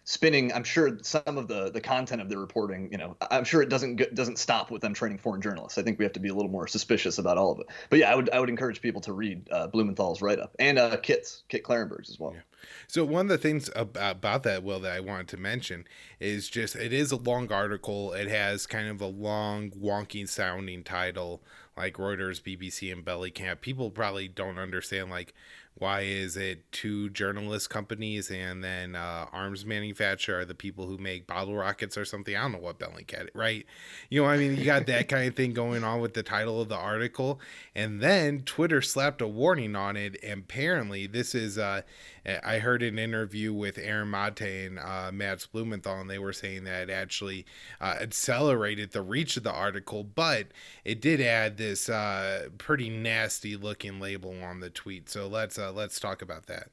B: spinning. I'm sure some of the content of their reporting, I'm sure it doesn't stop with them training foreign journalists. I think we have to be a little more suspicious about all of it. But yeah, I would encourage people to read Blumenthal's write-up and Kit Clarenberg's as well.
A: Yeah. So one of the things about that, Will, that I wanted to mention is just it is a long article. It has kind of a long, wonky sounding title like Reuters, BBC, and Bellycamp. People probably don't understand like why is it two journalist companies and then arms manufacturer are the people who make bottle rockets or something. I don't know what Bellingcat, right? I mean, you got that kind of thing going on with the title of the article, and then Twitter slapped a warning on it. And apparently, this is I heard an interview with Aaron Mate and Mads Blumenthal, and they were saying that it actually accelerated the reach of the article, but it did add this pretty nasty looking label on the tweet. So let's talk about that.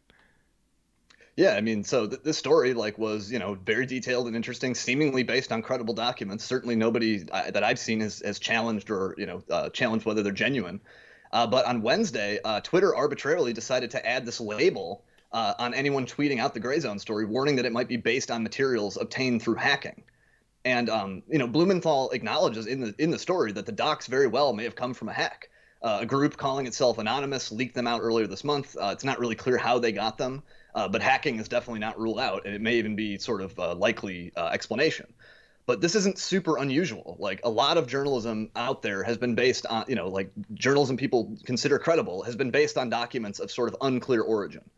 B: Yeah, I mean, so this story like was, very detailed and interesting, seemingly based on credible documents. Certainly, nobody that I've seen has challenged or challenged whether they're genuine. But on Wednesday, Twitter arbitrarily decided to add this label on anyone tweeting out the Gray Zone story, warning that it might be based on materials obtained through hacking. And Blumenthal acknowledges in the story that the docs very well may have come from a hack. A group calling itself Anonymous leaked them out earlier this month. It's not really clear how they got them, but hacking is definitely not ruled out, and it may even be sort of a likely explanation. But this isn't super unusual. Like, a lot of journalism out there has been based on, like, journalism people consider credible has been based on documents of sort of unclear origin.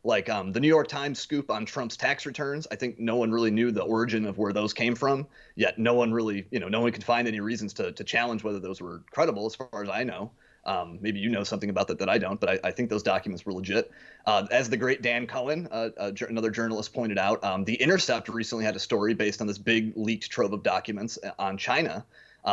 B: Like, the New York Times scoop on Trump's tax returns. I think no one really knew the origin of where those came from, yet no one really, no one could find any reasons to challenge whether those were credible, as far as I know. Maybe you know something about that I don't, but I think those documents were legit. As the great Dan Cohen, another journalist, pointed out, The Intercept recently had a story based on this big leaked trove of documents on China.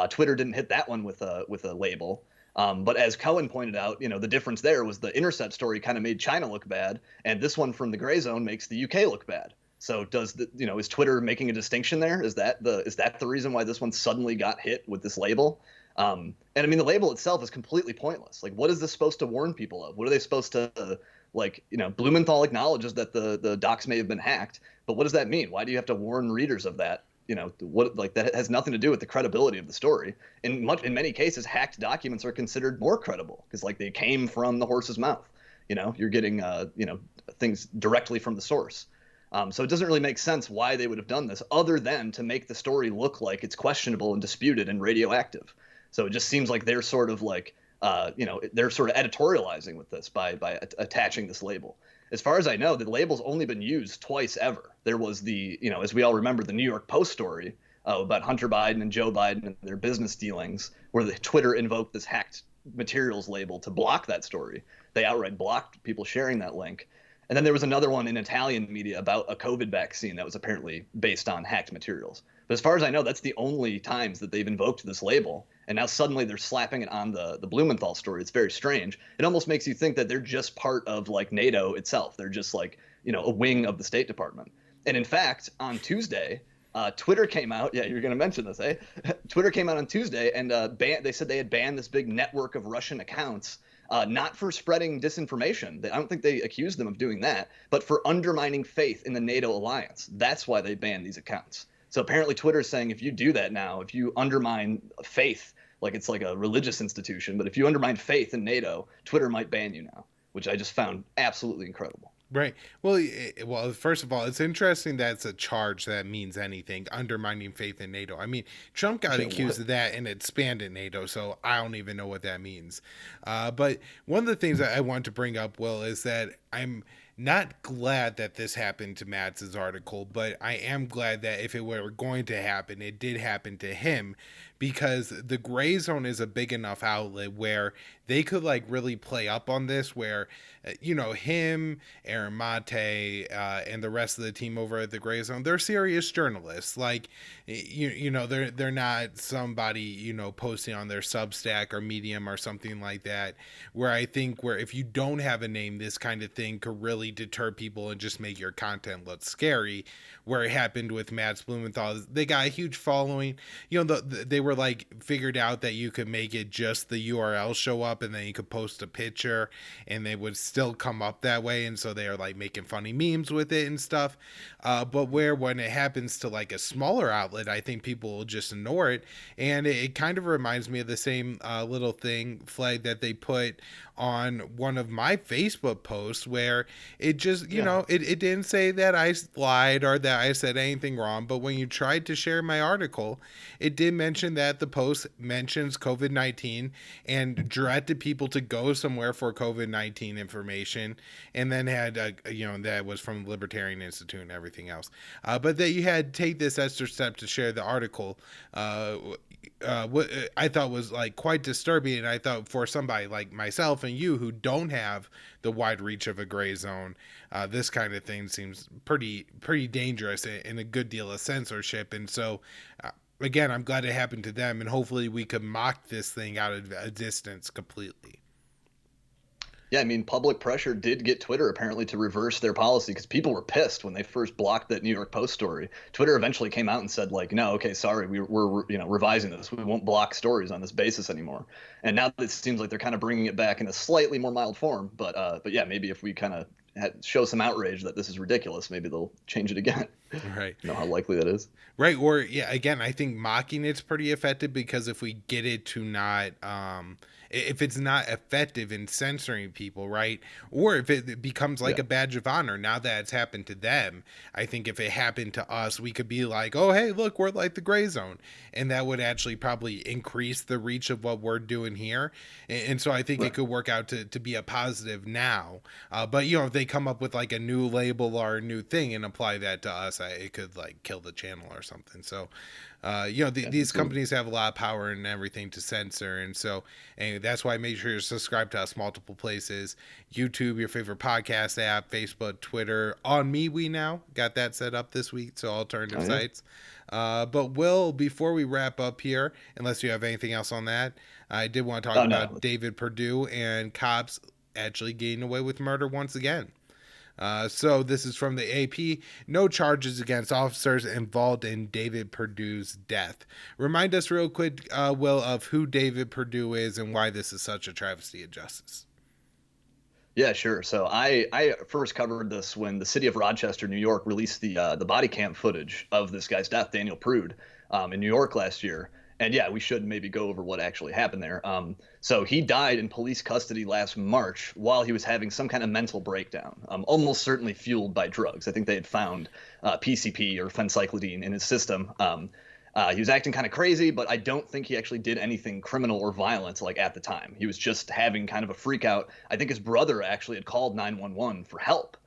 B: Twitter didn't hit that one with a label. But as Cohen pointed out, the difference there was the Intercept story kind of made China look bad, and this one from the Gray Zone makes the UK look bad. So is Twitter making a distinction there? Is that the reason why this one suddenly got hit with this label? And I mean, the label itself is completely pointless. Like, what is this supposed to warn people of? What are they supposed to, Blumenthal acknowledges that the docs may have been hacked, but what does that mean? Why do you have to warn readers of that? That has nothing to do with the credibility of the story. In many cases, hacked documents are considered more credible because, like, they came from the horse's mouth. You're getting things directly from the source. So it doesn't really make sense why they would have done this, other than to make the story look like it's questionable and disputed and radioactive. So it just seems like they're sort of like, they're sort of editorializing with this by attaching this label. As far as I know, the label's only been used twice ever. There was as we all remember, the New York Post story about Hunter Biden and Joe Biden and their business dealings, where the Twitter invoked this hacked materials label to block that story. They outright blocked people sharing that link. And then there was another one in Italian media about a COVID vaccine that was apparently based on hacked materials. But as far as I know, that's the only times that they've invoked this label. And now suddenly they're slapping it on the Blumenthal story. It's very strange. It almost makes you think that they're just part of, like, NATO itself. They're just like, a wing of the State Department. And in fact, on Tuesday, Twitter came out. Yeah, you're going to mention this, eh? Twitter came out on Tuesday and they said they had banned this big network of Russian accounts. Not for spreading disinformation. I don't think they accused them of doing that, but for undermining faith in the NATO alliance. That's why they banned these accounts. So apparently Twitter is saying, if you do that now, if you undermine faith, like it's like a religious institution, but if you undermine faith in NATO, Twitter might ban you now, which I just found absolutely incredible.
A: Right. Well, first of all, it's interesting that it's a charge that means anything, undermining faith in NATO. I mean, Trump got accused of that and it expanded NATO, so I don't even know what that means. But one of the things that I want to bring up, Will, is that I'm not glad that this happened to Matt's article, but I am glad that if it were going to happen, it did happen to him, because the Gray Zone is a big enough outlet where they could, like, really play up on this, where him, Aaron Mate, and the rest of the team over at the Gray Zone, they're serious journalists. Like, they're not somebody posting on their Substack or Medium or something like that, where I think where if you don't have a name, this kind of thing could really deter people and just make your content look scary. Where it happened with Matt Blumenthal, they got a huge following. They were like figured out that you could make it just the URL show up, and then you could post a picture, and they would still come up that way. And so they are like making funny memes with it and stuff. But when it happens to like a smaller outlet, I think people will just ignore it. And it kind of reminds me of the same little thing flag that they put on one of my Facebook posts, where it just, it didn't say that I lied or that I said anything wrong. But when you tried to share my article, it did mention that the post mentions COVID-19 and directed people to go somewhere for COVID-19 information, and then had, that was from the Libertarian Institute and everything else. But that you had take this extra step to share the article, what I thought was like quite disturbing. And I thought for somebody like myself and you who don't have the wide reach of a Gray Zone, this kind of thing seems pretty dangerous and a good deal of censorship. And so, again, I'm glad it happened to them, and hopefully we could mock this thing out of a distance completely.
B: Yeah, I mean, public pressure did get Twitter apparently to reverse their policy, because people were pissed when they first blocked that New York Post story. Twitter eventually came out and said, like, no, okay, sorry, we're revising this. We won't block stories on this basis anymore. And now it seems like they're kind of bringing it back in a slightly more mild form. But yeah, maybe if we kind of show some outrage that this is ridiculous, maybe they'll change it again.
A: Right.
B: You know how likely that is.
A: Right. Or yeah, again, I think mocking it's pretty effective, because if we get it to not if it's not effective in censoring people, right? Or if it becomes like
B: Yeah.
A: a badge of honor now that it's happened to them, I think if it happened to us, we could be like, "Oh, hey, look, we're like the gray zone." And that would actually probably increase the reach of what we're doing here. And so I think it
B: Right.
A: could work out to be a positive now. But you know, if they come up with like a new label or a new thing and apply that to us, it could like kill the channel or something. So, you know,
B: Yeah,
A: these
B: absolutely.
A: companies have a lot of power and everything to censor, and so, and that's why make sure you subscribe to us multiple places: YouTube, your favorite podcast app, Facebook, Twitter. On Me, we now got that set up this week, so alternative
B: Oh yeah.
A: sites. But Will, before we wrap up here, unless you have anything else on that, I did want to talk
B: Oh no.
A: about David Perdue and cops actually getting away with murder once again. So this is from the AP. No charges against officers involved in David Perdue's death. Remind us real quick, Will, of who David Perdue is and why this is such a travesty of justice.
B: Yeah, sure. So I first covered this when the city of Rochester, New York, released the body cam footage of this guy's death, Daniel Prude, in New York last year. And yeah, we should maybe go over what actually happened there. So he died in police custody last March while he was having some kind of mental breakdown, almost certainly fueled by drugs. I think they had found PCP or phencyclidine in his system. He was acting kind of crazy, but I don't think he actually did anything criminal or violent like at the time. He was just having kind of a freak out. I think his brother actually had called 911 for help.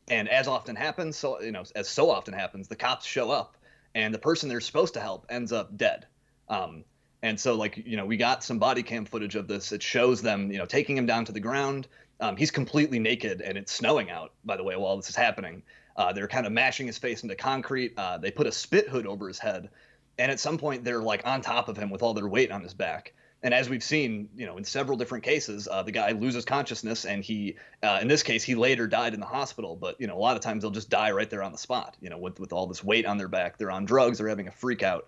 B: And as often happens, so as so often happens, the cops show up and the person they're supposed to help ends up dead. Um, and so we got some body cam footage of this. It shows them, taking him down to the ground. He's completely naked and it's snowing out, by the way, while this is happening. They're kind of mashing his face into concrete. They put a spit hood over his head, and at some point they're like on top of him with all their weight on his back. And as we've seen, in several different cases, the guy loses consciousness, and in this case, he later died in the hospital. But a lot of times they'll just die right there on the spot. With all this weight on their back, they're on drugs, they're having a freak out.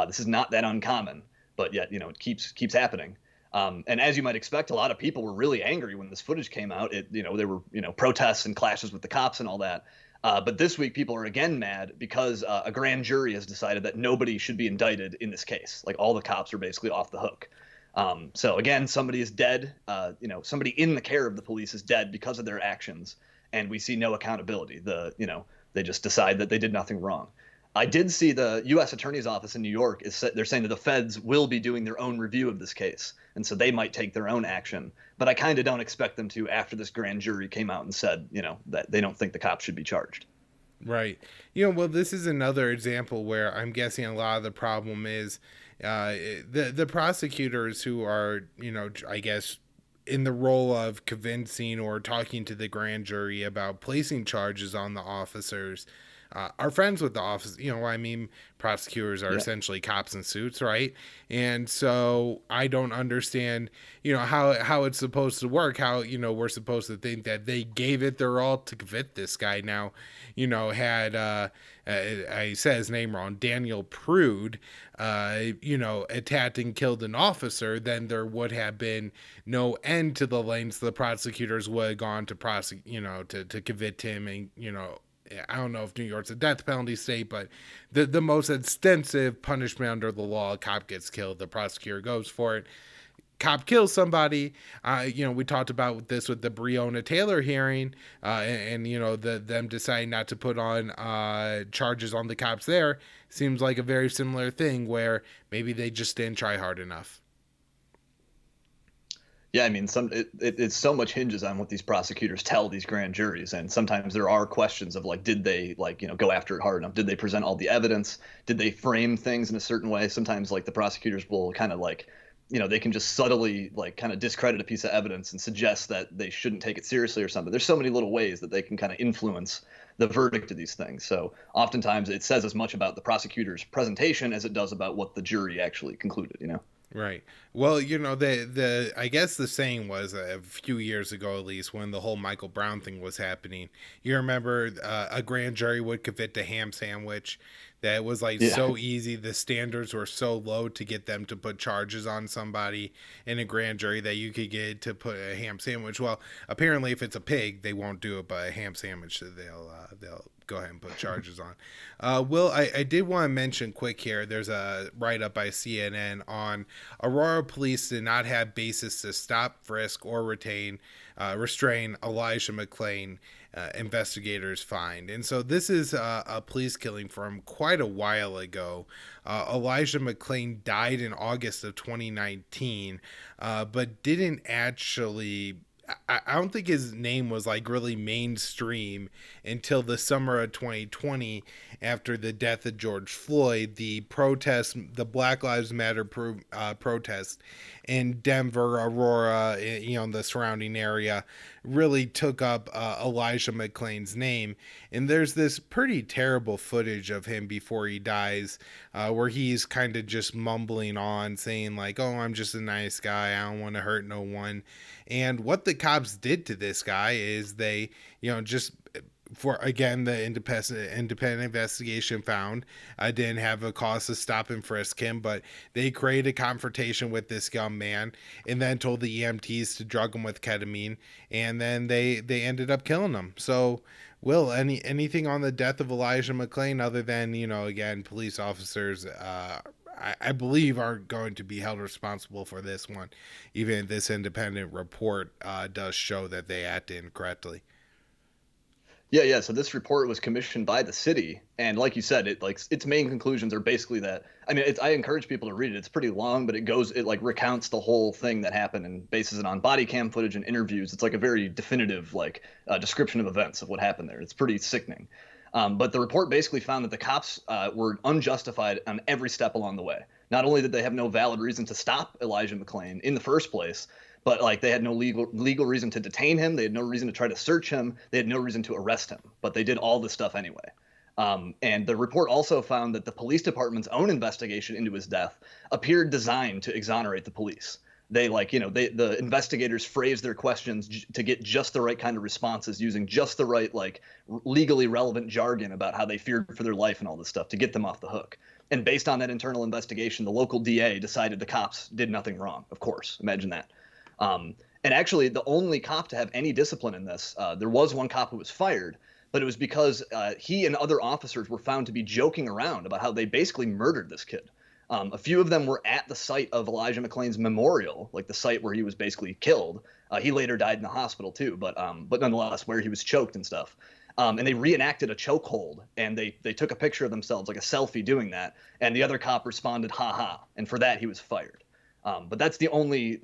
B: This is not that uncommon, but yet it keeps happening. And as you might expect, a lot of people were really angry when this footage came out. There were protests and clashes with the cops and all that. But this week, people are again mad because a grand jury has decided that nobody should be indicted in this case. Like all the cops are basically off the hook. So again, somebody is dead. Somebody in the care of the police is dead because of their actions, and we see no accountability. They just decide that they did nothing wrong. I did see the U.S. Attorney's Office in New York they're saying that the feds will be doing their own review of this case, and so they might take their own action. But I kind of don't expect them to after this grand jury came out and said, that they don't think the cops should be charged.
A: Right. Well, this is another example where I'm guessing a lot of the problem is the prosecutors who are, I guess, in the role of convincing or talking to the grand jury about placing charges on the officers are friends with the office. I mean, prosecutors are
B: Yeah.
A: essentially cops in suits, right? And so I don't understand, how it's supposed to work. How we're supposed to think that they gave it their all to convict this guy. Now, had I said his name wrong, Daniel Prude, attacked and killed an officer, then there would have been no end to the lengths the prosecutors would have gone to to convict him. And I don't know if New York's a death penalty state, but the most extensive punishment under the law: a cop gets killed, the prosecutor goes for it. Cop kills somebody. We talked about this with the Breonna Taylor hearing, and them deciding not to put on charges on the cops there. Seems like a very similar thing where maybe they just didn't try hard enough.
B: Yeah, I mean, it's so much hinges on what these prosecutors tell these grand juries, and sometimes there are questions of like, did they go after it hard enough? Did they present all the evidence? Did they frame things in a certain way? Sometimes like the prosecutors will kind of they can just subtly like kind of discredit a piece of evidence and suggest that they shouldn't take it seriously or something. There's so many little ways that they can kind of influence the verdict of these things. So oftentimes it says as much about the prosecutor's presentation as it does about what the jury actually concluded.
A: Right. Well, the I guess the saying was a few years ago, at least, when the whole Michael Brown thing was happening. You remember a grand jury would convict a ham sandwich. that it was like
B: Yeah.
A: so easy, the standards were so low to get them to put charges on somebody in a grand jury that you could get to put a ham sandwich. Well, apparently if it's a pig they won't do it, but a ham sandwich they'll go ahead and put charges on. Will, I did want to mention quick here, there's a write-up by CNN on Aurora police did not have basis to stop, frisk, or restrain Elijah McClain, investigators find. And so this is a police killing from quite a while ago. Elijah McClain died in August of 2019, but didn't actually. I don't think his name was like really mainstream until the summer of 2020 after the death of George Floyd. The protest, the Black Lives Matter protest in Denver, Aurora, the surrounding area, really took up Elijah McClain's name. And there's this pretty terrible footage of him before he dies, where he's kind of just mumbling on, saying like, "Oh, I'm just a nice guy. I don't want to hurt no one." And what the cops did to this guy is they, just for again the independent investigation found I didn't have a cause to stop and frisk him, but they created a confrontation with this young man and then told the EMTs to drug him with ketamine, and then they ended up killing him. So, Will, anything on the death of Elijah McClain other than again police officers? I believe are going to be held responsible for this one, even if this independent report does show that they acted incorrectly.
B: Yeah, yeah. So this report was commissioned by the city, and like you said, its main conclusions are basically that. I mean, I encourage people to read it. It's pretty long, but it like recounts the whole thing that happened and bases it on body cam footage and interviews. It's like a very definitive description of events of what happened there. It's pretty sickening. But the report basically found that the cops were unjustified on every step along the way. Not only did they have no valid reason to stop Elijah McClain in the first place, but like they had no legal reason to detain him. They had no reason to try to search him. They had no reason to arrest him. But they did all this stuff anyway. And the report also found that the police department's own investigation into his death appeared designed to exonerate the police. The investigators phrased their questions to get just the right kind of responses, using just the right legally relevant jargon about how they feared for their life and all this stuff to get them off the hook. And based on that internal investigation, the local DA decided the cops did nothing wrong. Of course, imagine that. And actually, the only cop to have any discipline in this, there was one cop who was fired, but it was because he and other officers were found to be joking around about how they basically murdered this kid. A few of them were at the site of Elijah McClain's memorial, like the site where he was basically killed. He later died in the hospital too, but nonetheless, where he was choked and stuff. And they reenacted a chokehold, and they took a picture of themselves, like a selfie, doing that. And the other cop responded, "Ha ha," and for that he was fired. But that's the only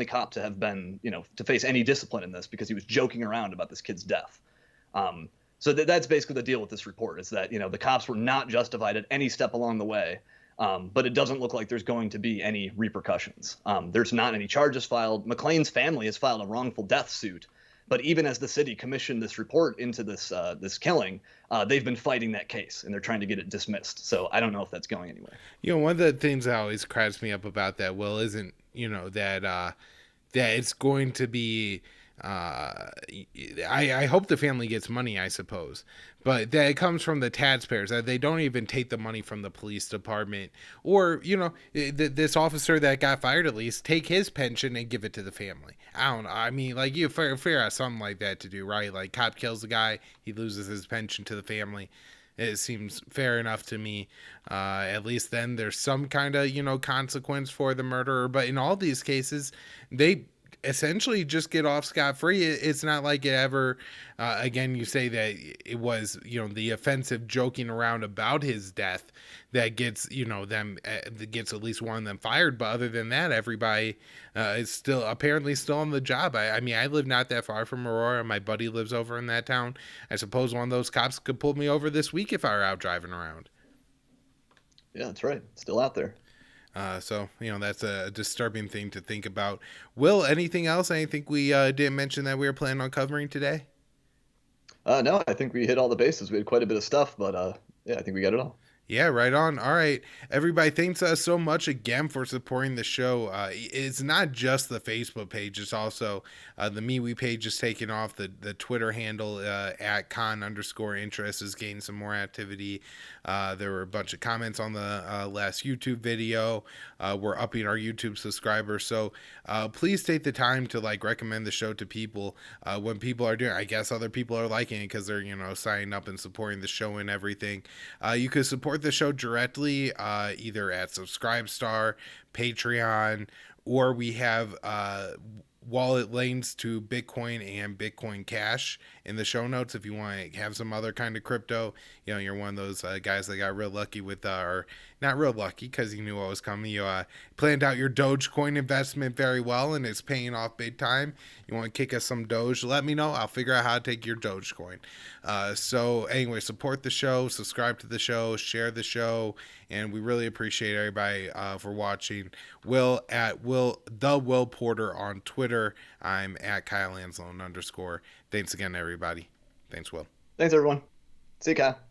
B: cop to have been, to face any discipline in this, because he was joking around about this kid's death. So that's basically the deal with this report, is that the cops were not justified at any step along the way. But it doesn't look like there's going to be any repercussions. There's not any charges filed. McClain's family has filed a wrongful death suit, but even as the city commissioned this report into this killing, they've been fighting that case, and they're trying to get it dismissed. So I don't know if that's going anywhere.
A: One of the things that always cracks me up about that, Will, isn't that it's going to be. I hope the family gets money, I suppose, but that it comes from the taxpayers. That they don't even take the money from the police department, or this officer that got fired, at least take his pension and give it to the family. I don't know. I mean, like, you fair out something like that to do, right? Like, cop kills the guy, he loses his pension to the family. It seems fair enough to me. At least then there's some kind of consequence for the murderer. But in all these cases, they essentially just get off scot-free. It's not like it ever again, you say that it was the offensive joking around about his death that gets them that gets at least one of them fired, but other than that, everybody is still apparently still on the job. I mean, I live not that far from Aurora. My buddy lives over in that town. I suppose one of those cops could pull me over this week if I were out driving around.
B: Yeah, that's right. Still out there.
A: So that's a disturbing thing to think about. Will, anything else? Anything we didn't mention that we were planning on covering today?
B: No, I think we hit all the bases. We had quite a bit of stuff, but yeah, I think we got it all.
A: Yeah, right on. All right, everybody, thanks so much again for supporting the show. It's not just the Facebook page; it's also the MeWe page is taking off. The Twitter handle at con_interest is gaining some more activity. There were a bunch of comments on the last YouTube video. We're upping our YouTube subscribers, so please take the time to like recommend the show to people. When people are doing, I guess other people are liking it because they're signing up and supporting the show and everything. You could support the show directly either at Subscribestar, Patreon, or we have wallet links to Bitcoin and Bitcoin Cash in the show notes if you want to have some other kind of crypto. You're one of those guys that got real lucky with, or not real lucky because you knew what was coming. You planned out your Dogecoin investment very well and it's paying off big time. You want to kick us some Doge? Let me know. I'll figure out how to take your Dogecoin. So anyway, support the show, subscribe to the show, share the show, and we really appreciate everybody for watching. Will Porter on Twitter. I'm at Kyle Anslone _. Thanks again, everybody. Thanks, Will.
B: Thanks, everyone. See you, Kyle.